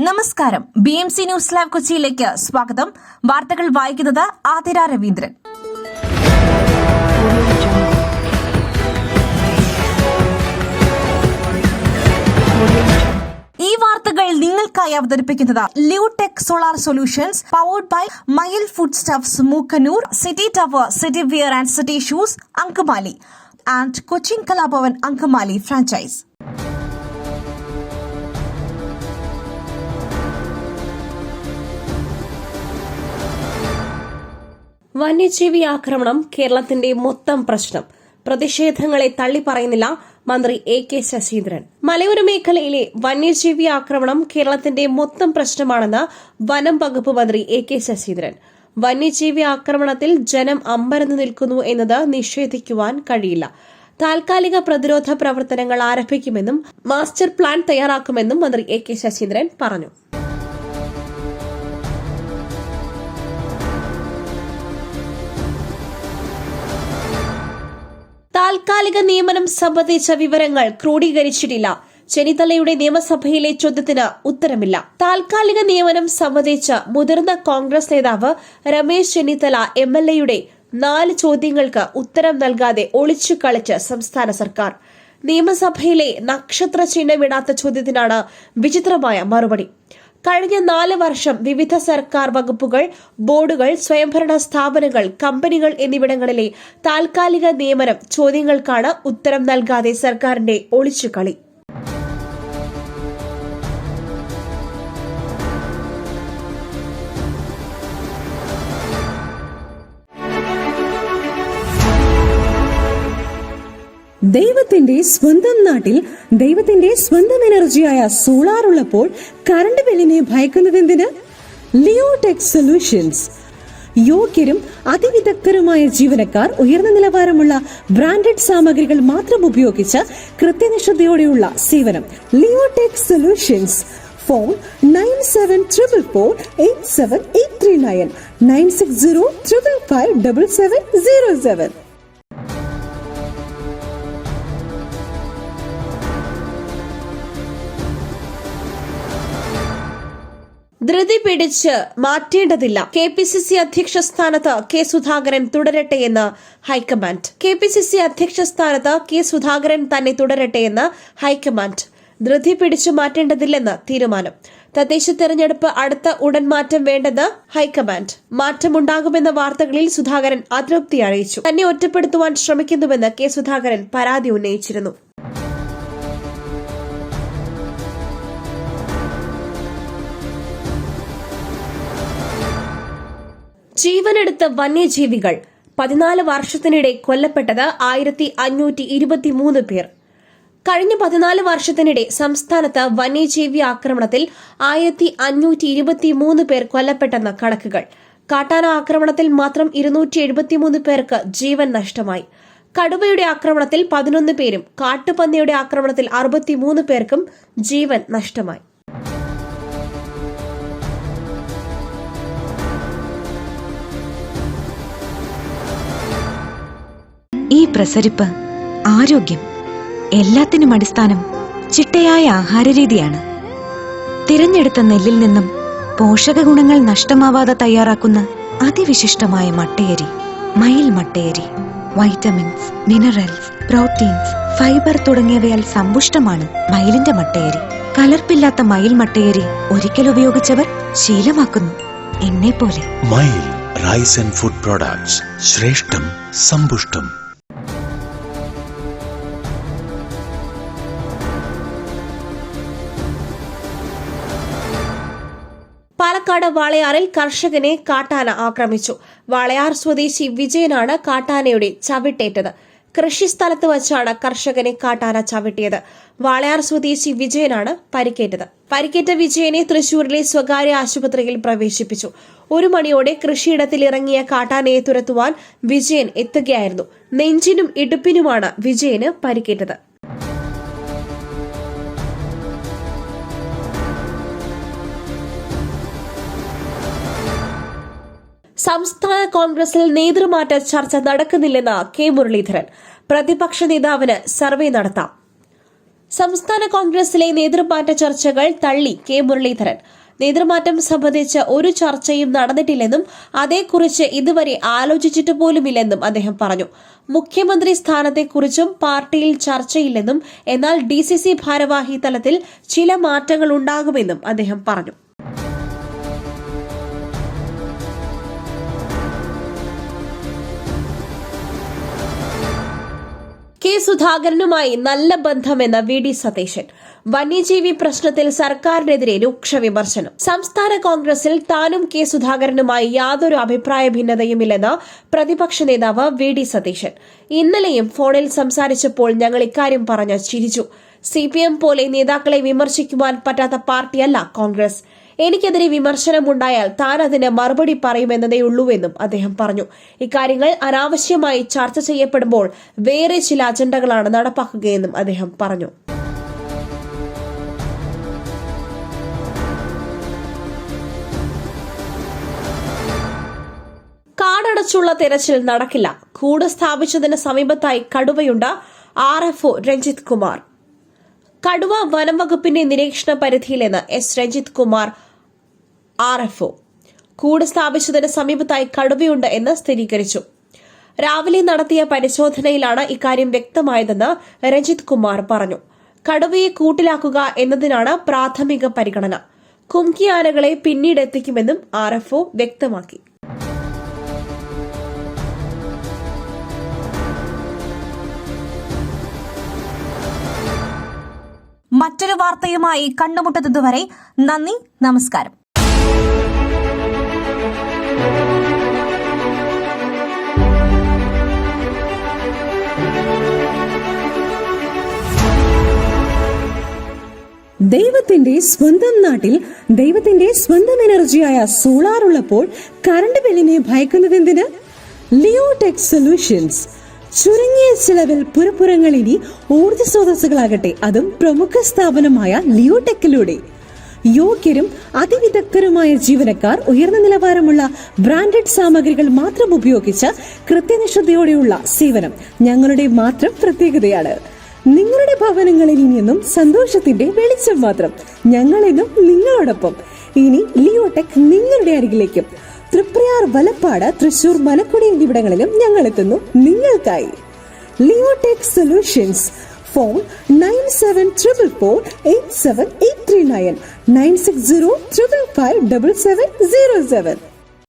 നമസ്കാരം. BMC news live കൊച്ചിയിലേക്ക് സ്വാഗതം. വാർത്തകൾ വായിക്കുന്നത് ആതിര രവീന്ദ്രൻ. ഈ വാർത്തകൾ നിങ്ങൾക്കായി അവതരിപ്പിക്കുന്നത് Leotech solar solutions, powered by Mayil food stuffs, Mookkannoor, city tower, city wear and city shoes, Angamaly, and Cochin Kalabhavan Angamaly franchise. വന്യജീവി ആക്രമണം കേരളത്തിന്റെ മൊത്തം പ്രശ്നം. പ്രതിഷേധങ്ങളെ തള്ളിപ്പറയുന്നില്ല മന്ത്രി AK ശശീന്ദ്രൻ. മലയോര മേഖലയിലെ വന്യജീവി ആക്രമണം കേരളത്തിന്റെ മൊത്തം പ്രശ്നമാണെന്ന് വനം വകുപ്പ് മന്ത്രി AK ശശീന്ദ്രൻ. വന്യജീവി ആക്രമണത്തിൽ ജനം അമ്പരന്ന് നിൽക്കുന്നു എന്നത് നിഷേധിക്കുവാൻ കഴിയില്ല. താൽക്കാലിക പ്രതിരോധ പ്രവർത്തനങ്ങൾ ആരംഭിക്കുമെന്നും മാസ്റ്റർ പ്ലാൻ തയ്യാറാക്കുമെന്നും മന്ത്രി AK ശശീന്ദ്രൻ പറഞ്ഞു. താൽക്കാലിക നിയമനം സംബന്ധിച്ച വിവരങ്ങൾ ക്രോഡീകരിച്ചിട്ടില്ല. ചെന്നിത്തലയുടെ നിയമസഭയിലെ ചോദ്യത്തിന് ഉത്തരമില്ല. താൽക്കാലിക നിയമനം സംബന്ധിച്ച് മുതിർന്ന കോൺഗ്രസ് നേതാവ് രമേശ് ചെന്നിത്തല MLAയുടെ 4 ചോദ്യങ്ങൾക്ക് ഉത്തരം നൽകാതെ ഒളിച്ചു കളിച്ച് സംസ്ഥാന സർക്കാർ. നിയമസഭയിലെ നക്ഷത്ര ചിഹ്നമിടാത്ത ചോദ്യത്തിനാണ് വിചിത്രമായ മറുപടി. കഴിഞ്ഞ 4 വർഷം വിവിധ സർക്കാർ വകുപ്പുകൾ, ബോർഡുകൾ, സ്വയംഭരണ സ്ഥാപനങ്ങൾ, കമ്പനികൾ എന്നിവിടങ്ങളിലെ താൽക്കാലിക നിയമനം ചോദ്യങ്ങൾക്കാണ് ഉത്തരം നൽകാതെ സർക്കാരിന്റെ ഒളിച്ചുകളി. ദൈവത്തിന്റെ സ്വന്തം നാട്ടിൽ ദൈവത്തിന്റെ സ്വന്തം എനർജിയായ സോളാർ ഉള്ളപ്പോൾ കറണ്ട് ബില്ലിനെ ഭയക്കുന്നതെന്തിന്? Leotech solutions. യോഗ്യരും അതിവിദഗ്ധരുമായ ജീവനക്കാർ, ഉയർന്ന നിലവാരമുള്ള ബ്രാൻഡഡ് സാമഗ്രികൾ മാത്രം ഉപയോഗിച്ച് കൃത്യനിഷ്ഠതയോടെയുള്ള സേവനം. Leotech solutions. ഫോൺ 9744487839 9605557707. ധൃതി പിടിച്ച് മാറ്റേണ്ടതില്ല. KPCC അധ്യക്ഷ സ്ഥാനത്ത് K സുധാകരൻ തുടരട്ടെയെന്ന് ഹൈക്കമാൻഡ്. KPCC അധ്യക്ഷ സ്ഥാനത്ത് K സുധാകരൻ തന്നെ തുടരട്ടെയെന്ന് ഹൈക്കമാൻഡ്. ധൃതി പിടിച്ചു മാറ്റേണ്ടതില്ലെന്ന് തീരുമാനം. തദ്ദേശ തെരഞ്ഞെടുപ്പ് അടുത്ത ഉടൻ മാറ്റം വേണ്ടെന്ന് ഹൈക്കമാൻഡ്. മാറ്റമുണ്ടാകുമെന്ന വാർത്തകളിൽ സുധാകരൻ അതൃപ്തി അറിയിച്ചു. തന്നെ ഒറ്റപ്പെടുത്തുവാൻ ശ്രമിക്കുന്നുവെന്ന് K സുധാകരൻ പരാതി ഉന്നയിച്ചിരുന്നു. ജീവനെടുത്ത വന്യജീവികൾ. 14 വർഷത്തിനിടെ കൊല്ലപ്പെട്ടത് 1523 പേർ. കഴിഞ്ഞ 14 വർഷത്തിനിടെ സംസ്ഥാനത്ത് വന്യജീവി ആക്രമണത്തിൽ 1523 പേർ കൊല്ലപ്പെട്ടെന്ന കണക്കുകൾ. കാട്ടാന ആക്രമണത്തിൽ മാത്രം 273 പേർക്ക് ജീവൻ നഷ്ടമായി. കടുവയുടെ ആക്രമണത്തിൽ 11 പേരും കാട്ടുപന്നിയുടെ ആക്രമണത്തിൽ 63 പേർക്കും ജീവൻ നഷ്ടമായി. ഈ പ്രസരിപ്പ്, ആരോഗ്യം, എല്ലാത്തിനും അടിസ്ഥാനം ചിട്ടയായ ആഹാരരീതിയാണ്. തിരഞ്ഞെടുത്ത നെല്ലിൽ നിന്നും പോഷക ഗുണങ്ങൾ നഷ്ടമാവാതെ തയ്യാറാക്കുന്ന അതിവിശിഷ്ടമായ മട്ടയരി, മയിൽ മട്ടയരി. വൈറ്റമിൻസ്, മിനറൽസ്, പ്രോട്ടീൻസ്, ഫൈബർ തുടങ്ങിയവയാൽ സമ്പുഷ്ടമാണ് മയിലിന്റെ മട്ടയരി. കലർപ്പില്ലാത്ത മയിൽ മട്ടയരി ഒരിക്കൽ ഉപയോഗിച്ചവർ ശീലമാക്കുന്നു, എന്നെപ്പോലെ. മയിൽ റൈസ് ആൻഡ് ഫുഡ് പ്രോഡക്ട്സ്. ശ്രേഷ്ഠം, സമ്പുഷ്ടം. പാലക്കാട് വാളയാറിൽ കർഷകനെ കാട്ടാന ആക്രമിച്ചു. വാളയാർ സ്വദേശി വിജയനാണ് കാട്ടാനയുടെ ചവിട്ടേറ്റത്. കൃഷിസ്ഥലത്ത് വച്ചാണ് കർഷകനെ കാട്ടാന ചവിട്ടിയത്. വാളയാർ സ്വദേശി വിജയനാണ് പരിക്കേറ്റത്. പരിക്കേറ്റ വിജയനെ തൃശൂരിലെ സ്വകാര്യ ആശുപത്രിയിൽ പ്രവേശിപ്പിച്ചു. 1 മണിയോടെ കൃഷിയിടത്തിൽ ഇറങ്ങിയ കാട്ടാനയെ തുരത്തുവാൻ വിജയൻ എത്തുകയായിരുന്നു. നെഞ്ചിനും ഇടുപ്പിനുമാണ് വിജയന് പരിക്കേറ്റത്. സംസ്ഥാന കോൺഗ്രസിൽ നേതൃമാറ്റ ചർച്ച നടക്കുന്നില്ലെന്ന് കെ മുരളീധരൻ. പ്രതിപക്ഷ നേതാവിന് സർവേ നടത്താം. സംസ്ഥാന കോൺഗ്രസിലെ നേതൃമാറ്റ ചർച്ചകൾ തള്ളി കെ മുരളീധരൻ. നേതൃമാറ്റം സംബന്ധിച്ച് ഒരു ചർച്ചയും നടന്നിട്ടില്ലെന്നും അതേക്കുറിച്ച് ഇതുവരെ ആലോചിച്ചിട്ട് പോലുമില്ലെന്നും അദ്ദേഹം പറഞ്ഞു. മുഖ്യമന്ത്രി സ്ഥാനത്തെക്കുറിച്ചും പാർട്ടിയിൽ ചർച്ചയില്ലെന്നും എന്നാൽ DCC ഭാരവാഹി തലത്തിൽ ചില മാറ്റങ്ങൾ ഉണ്ടാകുമെന്നും അദ്ദേഹം പറഞ്ഞു. കെ സുധാകരനുമായി നല്ല ബന്ധമെന്ന VD സതീശൻ. വന്യജീവി പ്രശ്നത്തിൽ സർക്കാരിനെതിരെ രൂക്ഷ വിമർശനം. സംസ്ഥാന കോൺഗ്രസിൽ താനും കെ സുധാകരനുമായി യാതൊരു അഭിപ്രായ ഭിന്നതയുമില്ലെന്ന് പ്രതിപക്ഷ നേതാവ് VD സതീശൻ. ഇന്നലെയും ഫോണിൽ സംസാരിച്ചപ്പോൾ ഞങ്ങൾ ഇക്കാര്യം പറഞ്ഞ് ചിരിച്ചു. CPM പോലെ നേതാക്കളെ വിമർശിക്കുവാൻ പറ്റാത്ത പാർട്ടിയല്ല കോൺഗ്രസ്. എനിക്കെതിരെ വിമർശനമുണ്ടായാൽ താൻ അതിന് മറുപടി പറയുമെന്നതേയുള്ളൂവെന്നും അദ്ദേഹം പറഞ്ഞു. ഇക്കാര്യങ്ങൾ അനാവശ്യമായി ചർച്ച ചെയ്യപ്പെടുമ്പോൾ വേറെ ചില അജണ്ടകളാണ് നടപ്പാക്കുകയെന്നും അദ്ദേഹം പറഞ്ഞു. കാടടച്ചുള്ള തെരച്ചിൽ നടക്കില്ല. കൂട് സ്ഥാപിച്ചതിന് സമീപത്തായി കടുവയുണ്ട്. RFO രഞ്ജിത് കുമാർ. കടുവ വനം വകുപ്പിന്റെ നിരീക്ഷണ പരിധിയിലെന്ന് S രഞ്ജിത് കുമാർ RFO. കൂട് സ്ഥാപിച്ചതിന് സമീപത്തായി കടുവയുണ്ട് എന്ന് സ്ഥിരീകരിച്ചു. രാവിലെ നടത്തിയ പരിശോധനയിലാണ് ഇക്കാര്യം വ്യക്തമായതെന്ന് രഞ്ജിത് കുമാർ പറഞ്ഞു. കടുവയെ കൂട്ടിലാക്കുക എന്നതിനാണ് പ്രാഥമിക പരിഗണന. കുംകിയാനകളെ പിന്നീട് എത്തിക്കുമെന്നും RFO വ്യക്തമാക്കി. മറ്റൊരു വാർത്തയുമായി കണ്ടുമുട്ടുന്നതുവരെ നന്ദി, നമസ്കാരം. ദൈവത്തിന്റെ സ്വന്തം നാട്ടിൽ ദൈവത്തിന്റെ സ്വന്തം എനർജിയായ സോളാർ ഉള്ളപ്പോൾ കറണ്ട് ബില്ലിനെ ഭയക്കുന്നതെന്തിന്? Leotech solutions. ചുരുങ്ങിയ ചെലവിൽ പുറപ്പുറങ്ങൾ ഇനി ഊർജ്ജ സ്രോതസ്സുകളാകട്ടെ, അതും പ്രമുഖ സ്ഥാപനമായ ലിയോടെക്കിലൂടെ. യോഗ്യരും അതിവിദഗ്ധരുമായ ജീവനക്കാർ, ഉയർന്ന നിലവാരമുള്ള ബ്രാൻഡഡ് സാമഗ്രികൾ മാത്രം ഉപയോഗിച്ച് കൃത്യനിഷ്ഠതയോടെയുള്ള സേവനം ഞങ്ങളുടെ മാത്രം പ്രത്യേകതയാണ്. നിങ്ങളുടെ ഭവനങ്ങളിൽ ഇനിയെന്നും സന്തോഷത്തിന്റെ വെളിച്ചം മാത്രം. ഞങ്ങളെന്നും നിങ്ങളോടൊപ്പം. ഇനി ലിയോടെക് നിങ്ങളുടെ അരികിലേക്കും. തൃപ്രയാർ, വലപ്പാട്, തൃശൂർ, മലക്കുടി എന്നിവിടങ്ങളിലും ഞങ്ങൾ എത്തുന്നു നിങ്ങൾക്കായി. Leotech solutions. ഫോൺ 9744487839 96055577707.